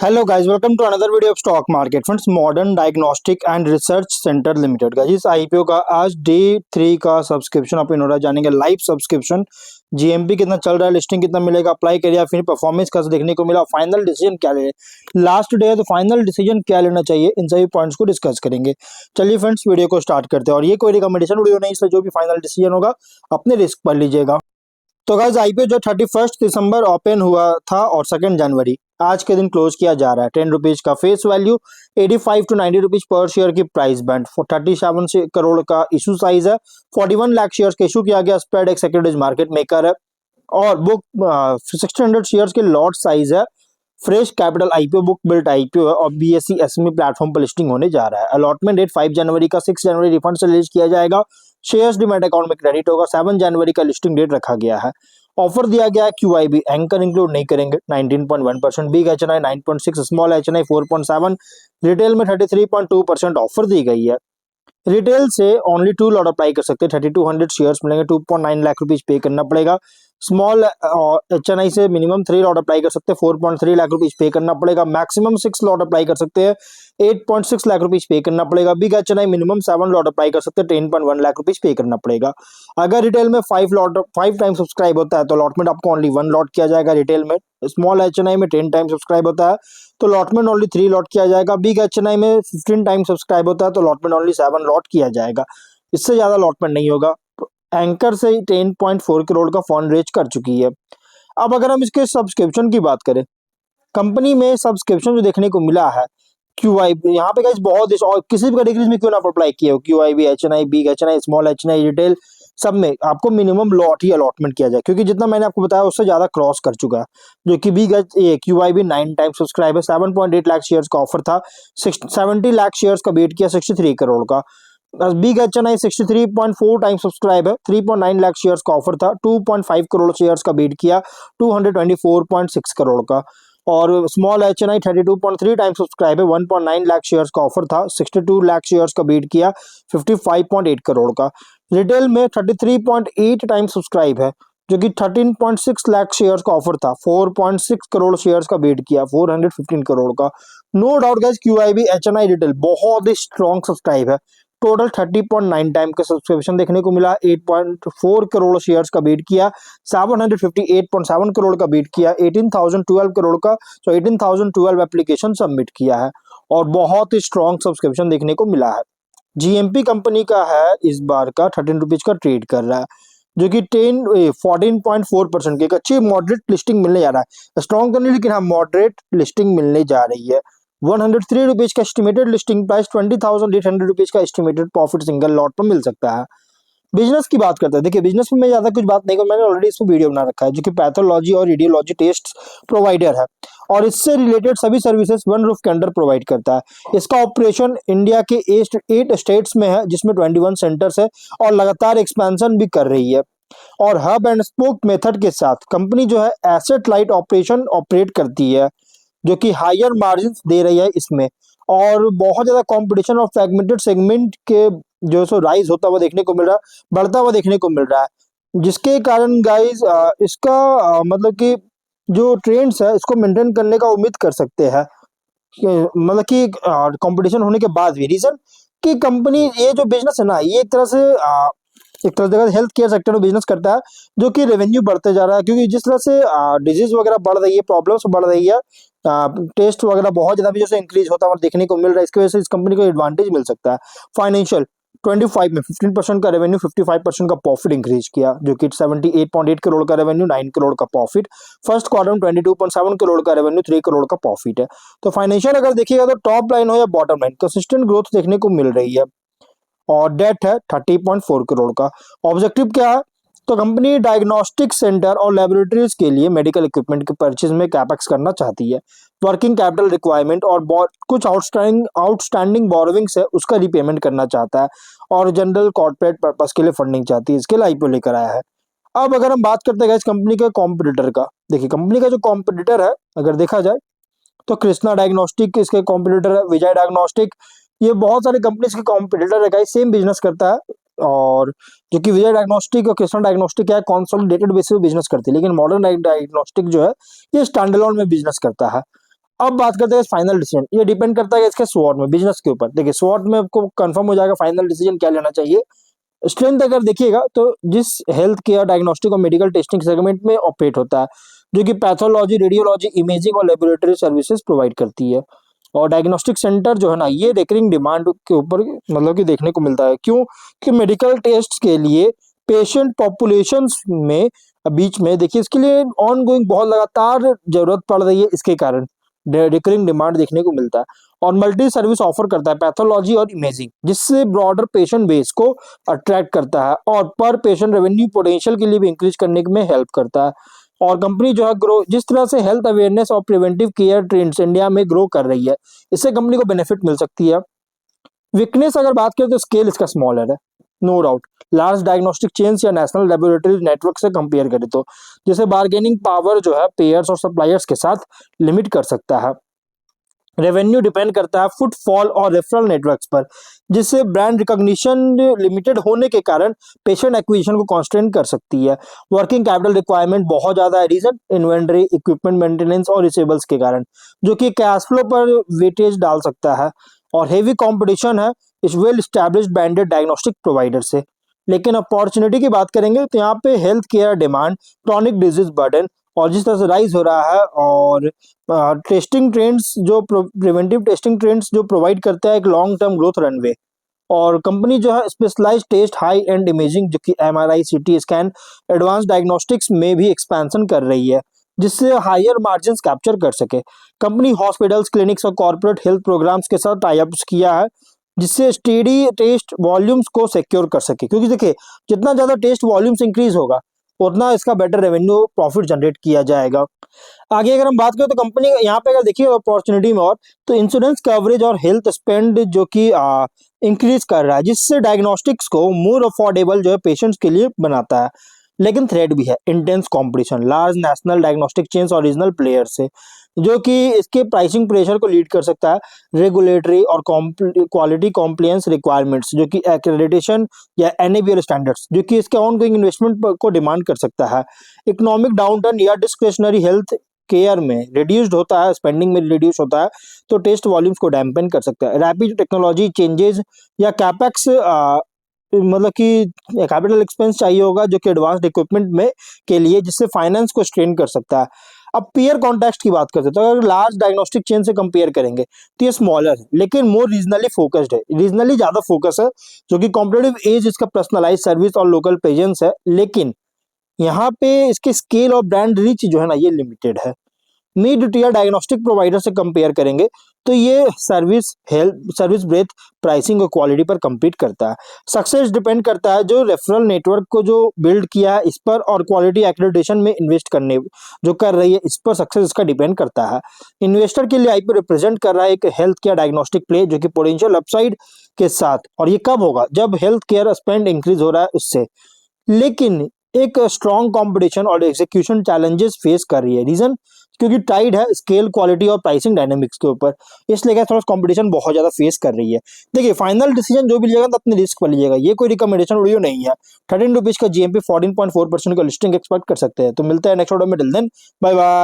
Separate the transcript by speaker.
Speaker 1: Hello guys, welcome to another video of stock market funds modern diagnostic and research centre limited. Guys, इस IPO का आज day 3 का subscription open हो रहा है। जानेंगे लाइव सब्सक्रिप्शन, जीएमपी कितना चल रहा है, लिस्टिंग कितना मिलेगा, अप्लाई करिए, फिर परफॉर्मेंस कैसे देखने को मिला, फाइनल डिसीजन क्या ले, लास्ट डे है तो फाइनल डिसीजन क्या लेना चाहिए, इन सभी पॉइंट्स को डिस्कस करेंगे। चलिए फ्रेंड्स, वीडियो को स्टार्ट करते हैं। और ये कोई रिकमेंडेशन वीडियो नहीं, इसलिए जो भी फाइनल डिसीजन होगा अपने रिस्क पर लीजिएगा। तो गाइस, आईपीओ जो 31 दिसंबर ओपन हुआ था और 2 जनवरी आज के दिन क्लोज किया जा रहा है। 10 रुपीज का face value, 85 to 90 rupees per share की प्राइस बैंड, 37 करोड़ का इशू साइज है, 41 लाख शेयर का इशू किया गया। स्प्रेड एक सिक्योरिटीज मार्केट मेकर है और बुक 1600 शेयर के लॉट साइज है। Fresh capital IPO, book built IPO है और बीएसई एसएमई प्लेटफॉर्म पर लिस्टिंग होने जा रहा है। अलॉटमेंट डेट 5 जनवरी का, 6 जनवरी रिफंड से रिलीज किया जाएगा। शेयर्स डीमैट अकाउंट में क्रेडिट होगा। 7 जनवरी का लिस्टिंग डेट रखा गया है। ऑफर दिया गया है क्यूआईबी, एंकर इंक्लूड नहीं करेंगे, 19.1%, big HNI 9.6, small HNI 4.7, retail में 33.2% ऑफर दी गई है। रिटेल से ओनली 2 लॉट अप्लाई कर सकते हैं, 3200 शेयर्स मिलेंगे, 2.9 लाख रुपीज पे करना पड़ेगा। स्मॉल एचएनआई से मिनिमम 3 लॉट अप्लाई कर सकते हैं, 4.3 लाख रुपीज पे करना पड़ेगा। मैक्सिमम 6 लॉट अप्लाई कर सकते हैं, 8.6 लाख रुपीज पे करना पड़ेगा। Big HNI minimum 7 lot apply कर सकते हैं, 10.1 लाख रुपीज पे करना पड़ेगा। अगर रिटेल में 5 टाइम सब्सक्राइब होता है तो अलॉटमेंट आपको ओनली 1 लॉट किया जाएगा रिटेल में। स्मॉल एचएनआई में 10 टाइम सब्सक्राइब होता है तो अलॉटमेंट ओनली 3 लॉट किया जाएगा। बिग एचएनआई में 15 टाइम सब्सक्राइब होता है तो अलॉटमेंट ओनली 7 लॉट किया जाएगा, इससे ज्यादा अलॉटमेंट नहीं होगा। एंकर से 10.4 करोड़ का फंड रेज कर चुकी है। अब अगर हम इसके सब्सक्रिप्शन की बात करें, कंपनी में सब्सक्रिप्शन जो देखने को मिला है, क्यूआई यहाँ पे गाइस बहुत और किसी भी कैटेगरीज में क्यों ना अप्लाई किए हो, QIB, HNI, big HNI, small HNI, retail, सब में आपको मिनिमम लॉट ही अलॉटमेंट किया जाए, क्योंकि जितना मैंने आपको बताया उससे ज्यादा क्रॉस कर चुका है। जो कि बिग क्यूआईबी 9 टाइम सब्सक्राइब है, 7.8 लाख शेयर्स का ऑफर था, 70 लाख शेयर्स का बेट किया, 63 करोड़ का। बिग एचएनआई 63.4 टाइम सब्सक्राइब है, 3.9 लाख शेयर्स का ऑफर था, 2.5 करोड़ शेयर्स का बीट किया, 224.6 करोड़ का। और स्मॉल एचएनआई 32.3 टाइम सब्सक्राइब है, 1.9 लाख शेयर्स का ऑफर था, 62 लाख शेयर्स का बीट किया, 55.8 करोड़ का। रिटेल में 33.8 टाइम सब्सक्राइब है, जो कि 13.6 लाख शेयर्स का ऑफर था, 4.6 करोड़ शेयर्स का बीट किया, 415 करोड़ का। No doubt guys, QIB, HNI, retail बहुत ही स्ट्रॉन्ग सब्सक्राइब है। टोटल 30.9 टाइम का सब्सक्रिप्शन देखने को मिला, 8.4 करोड़ शेयर्स का बीट किया, 758.7 करोड़ का बीट किया, 18,012 करोड़ का, 18,012 एप्लीकेशन सबमिट किया है और बहुत ही स्ट्रॉन्ग सब्सक्रिप्शन देखने को मिला है। जीएमपी कंपनी का है, इस बार का 13 रुपीज का ट्रेड कर रहा है, जो कि 14.4% की एक अच्छी मॉडरेट लिस्टिंग मिलने जा रहा है। स्ट्रॉन्ग तो नहीं, लेकिन हाँ मॉडरेट लिस्टिंग मिलने जा रही है। 103 रुपीज का एस्टिमेटेड लिस्टिंग प्राइस, 20,800 रुपीज का एस्टिमेटेड प्रॉफिट सिंगल लॉट पर मिल सकता है। बिजनेस की बात करते हैं। देखिए, बिजनेस में मैं ज्यादा कुछ बात नहीं करूँ, मैंने ऑलरेडी इसको वीडियो बना रखा है, जो कि पैथोलॉजी और रेडियोलॉजी टेस्ट प्रोवाइडर है और इससे रिलेटेड सभी सर्विसेज वन रूफ के अंडर प्रोवाइड करता है। इसका ऑपरेशन इंडिया के 8 स्टेट्स में है, जिसमें 21 सेंटर्स है और लगातार एक्सपेंशन भी कर रही है। और हब एंड स्पोक मेथड के साथ कंपनी जो है एसेट लाइट ऑपरेशन ऑपरेट करती है, जो कि हायर मार्जिन दे रही है इसमें। और बहुत ज्यादा कंपटीशन और फ्रेगमेंटेड सेगमेंट के जो सो राइज होता हुआ देखने को मिल रहा है, बढ़ता हुआ देखने को मिल रहा है, जिसके कारण गाइस इसका मतलब कि जो ट्रेंड्स है इसको मेंटेन करने का उम्मीद कर सकते हैं, मतलब कि कंपटीशन होने के बाद भी। रीजन कि कंपनी ये जो बिजनेस है ना, ये एक तरह से हेल्थ केयर सेक्टर में बिजनेस करता है, जो कि रेवेन्यू बढ़ते जा रहा है, क्योंकि जिस तरह से डिजीज वगैरह बढ़ रही है, प्रॉब्लम्स बढ़ रही है, टेस्ट वगैरह बहुत ज्यादा भी जैसे इंक्रीज होता है देखने को मिल रहा है, इसकी वजह से इस कंपनी को एडवांटेज मिल सकता है। फाइनेंशियल 25 में 15% का रेवेन्यू, 55% का प्रॉफिट इंक्रीज किया, जो कि 78.8 करोड़ का रेवेन्यू, 9 करोड़ का प्रॉफिट। फर्स्ट क्वार्टर में 22.7 करोड़ का रेवेन्यू, 3 करोड़ का प्रॉफिट है। तो फाइनेंशियल अगर देखिएगा तो टॉप लाइन हो या बॉटम लाइन, कंसिस्टेंट ग्रोथ देखने को मिल रही है। और डेट है 30.4 करोड़ का। ऑब्जेक्टिव क्या है, तो कंपनी डायग्नोस्टिक सेंटर और लेबोरेटरीज के लिए मेडिकल इक्विपमेंट के परचेज में कैपेक्स करना चाहती है। वर्किंग कैपिटल रिक्वायरमेंट और कुछ आउटस्टैंडिंग बोरोविंग्स है, उसका रिपेमेंट करना चाहता है और जनरल कॉर्पोरेट पर्पस के लिए फंडिंग चाहती है, इसके लिए आईपीओ लेकर आया है। अब अगर हम बात करते हैं इस कंपनी के कॉम्पिटिटर का, देखिए कंपनी का जो कॉम्पिटिटर है अगर देखा जाए तो कृष्णा डायग्नोस्टिक इसके कॉम्पिटिटर है, विजय डायग्नोस्टिक, ये बहुत सारे कंपनीज के कॉम्पिटिटर है गाइस, सेम बिजनेस करता है। और जो कि विजय डायग्नोस्टिक और कृष्णा डायग्नोस्टिक है कंसोलिडेटेड बेसिस पे बिजनेस करती है, लेकिन मॉडर्न डायग्नोस्टिक जो है ये स्टैंडअलोन में बिजनेस करता है। अब बात करते हैं फाइनल डिसीजन। ये डिपेंड करता है इसके स्वॉट में, बिजनेस के ऊपर। देखिए स्वॉट में आपको कंफर्म हो जाएगा फाइनल डिसीजन क्या लेना चाहिए। स्ट्रेंथ अगर देखिएगा तो जिस हेल्थ केयर, डायग्नोस्टिक और मेडिकल टेस्टिंग सेगमेंट में ऑपरेट होता है, जो कि पैथोलॉजी, रेडियोलॉजी, इमेजिंग और लेबोरेटरी सर्विसेज प्रोवाइड करती है। और डायग्नोस्टिक सेंटर जो है ना, ये रिकरिंग डिमांड के ऊपर मतलब कि देखने को मिलता है। क्यों? कि मेडिकल टेस्ट के लिए पेशेंट पॉपुलेशंस में बीच में देखिए इसके लिए ऑन गोइंग बहुत लगातार जरूरत पड़ रही है, इसके कारण रिकरिंग डिमांड देखने को मिलता है। और मल्टी सर्विस ऑफर करता है पैथोलॉजी और इमेजिंग, जिससे ब्रॉडर पेशेंट बेस को अट्रैक्ट करता है और पर पेशेंट रेवेन्यू पोटेंशियल के लिए भी इंक्रीज करने में हेल्प करता है। और कंपनी जो है ग्रो, जिस तरह से हेल्थ अवेयरनेस और प्रिवेंटिव केयर ट्रेंड्स इंडिया में ग्रो कर रही है, इससे कंपनी को बेनिफिट मिल सकती है। वीकनेस अगर बात करें तो स्केल इसका स्मॉलर है, no doubt. Large diagnostic chains या नेशनल लेबोरेटरी नेटवर्क से कंपेयर करें तो, जैसे बार्गेनिंग पावर जो है पेयर्स और सप्लायर्स के साथ लिमिट कर सकता है। रेवेन्यू डिपेंड करता है फुटफॉल और रेफरल नेटवर्क्स पर, जिससे ब्रांड रिकॉग्निशन लिमिटेड होने के कारण पेशेंट एक्विजिशन को कॉन्स्टेंट कर सकती है। वर्किंग कैपिटल रिक्वायरमेंट बहुत ज्यादा है, रीजन इन्वेंटरी, इक्विपमेंट मेंटेनेंस और रिसीवेबल्स के कारण, जो कि कैश फ्लो पर वेटेज डाल सकता है। और हेवी कंपटीशन है इस well established branded diagnostic provider से। लेकिन अपॉर्चुनिटी की बात करेंगे तो यहाँ पे health care demand, chronic disease burden और जिस तरह से राइज हो रहा है, और टेस्टिंग ट्रेंड्स जो प्रिवेंटिव टेस्टिंग ट्रेंड्स जो प्रोवाइड करता है एक लॉन्ग टर्म ग्रोथ रनवे। और कंपनी जो है specialized test, high end imaging, जो कि MRI, CT scan, advance diagnostics में भी एक्सपेंशन कर रही है, जिससे हायर मार्जिन कैप्चर कर सके। कंपनी हॉस्पिटल्स, क्लिनिक्स और कॉर्पोरेट हेल्थ प्रोग्राम्स के साथ टाई अप्स किया है, जिससे स्टेडी टेस्ट वॉल्यूम्स को सिक्योर कर सके। क्योंकि देखिए जितना ज्यादा टेस्ट वॉल्यूम्स इंक्रीज होगा, उतना इसका बेटर रेवेन्यू प्रॉफिट जनरेट किया जाएगा। आगे अगर हम बात करें तो कंपनी यहाँ पे अगर देखिए अपॉर्चुनिटी में, और तो इंश्योरेंस कवरेज और हेल्थ स्पेंड जो कि इंक्रीज कर रहा है, जिससे डायग्नोस्टिक्स को मोर अफोर्डेबल जो है पेशेंट्स के लिए बनाता है। लेकिन थ्रेट भी है, intense competition, large national diagnostic chains और रीजनल प्लेयर से, जो कि इसके प्राइसिंग प्रेशर को लीड कर सकता है। रेगुलेटरी और क्वालिटी कॉम्प्लायंस रिक्वायरमेंट्स, जो कि एक्रेडिटेशन या एनएबीएल स्टैंडर्ड्स, जो कि इसके ऑनगोइंग इन्वेस्टमेंट को डिमांड कर सकता है। इकोनॉमिक डाउनटर्न या डिस्क्रिशनरी हेल्थ केयर में रिड्यूस्ड होता है, स्पेंडिंग में रिड्यूस होता है, तो टेस्ट वॉल्यूम्स को डैम्पन कर सकता है। रैपिड टेक्नोलॉजी चेंजेस या कैपेक्स, मतलब कि कैपिटल एक्सपेंस चाहिए होगा जो कि एडवांस्ड इक्विपमेंट में के लिए, जिससे फाइनेंस को स्ट्रेन कर सकता है। अब पीयर कॉन्टेक्स्ट की बात करते हैं तो अगर लार्ज डायग्नोस्टिक चेन से कंपेयर करेंगे तो ये स्मॉलर है, लेकिन मोर रीजनली फोकस्ड है, रीजनली ज्यादा फोकस है, जो कि कॉम्पिटेटिव एज, इसका पर्सनलाइज सर्विस और लोकल प्रेजेंस है। लेकिन यहाँ पे इसके स्केल और ब्रांड रीच जो है ना, ये लिमिटेड है। मिड टियर डायग्नोस्टिक प्रोवाइडर से कंपेयर करेंगे तो ये service, health service breadth, pricing और क्वालिटी पर compete करता है। सक्सेस डिपेंड करता है जो रेफरल नेटवर्क को जो बिल्ड किया है इस पर, और क्वालिटी एक्रेडिटेशन में इन्वेस्ट करने जो कर रही है इस पर सक्सेस इसका डिपेंड करता है। इन्वेस्टर के लिए आईपीओ रिप्रेजेंट कर रहा है एक हेल्थ केयर डायग्नोस्टिक प्ले, जो कि पोटेंशियल अपसाइड के साथ, और ये कब होगा? जब हेल्थ केयर स्पेंड इंक्रीज हो रहा है उससे। लेकिन एक स्ट्रॉन्ग कंपटीशन और एग्जीक्यूशन चैलेंजेस फेस कर रही है, रीजन क्योंकि टाइड है स्केल, क्वालिटी और प्राइसिंग डायनेमिक्स के ऊपर, इसलिए क्या थोड़ा कंपटीशन बहुत ज्यादा फेस कर रही है। देखिए फाइनल डिसीजन जो भी लीजिएगा तो अपने रिस्क पर लीजिएगा, ये कोई रिकमेंडेशन वीडियो नहीं है। 13 रुपीज का जीएमपी 14.4% का लिस्टिंग एक्सपेक्ट कर सकते हैं। तो मिलता है नेक्स्ट वीडियो में, टिल देन बाय बाय।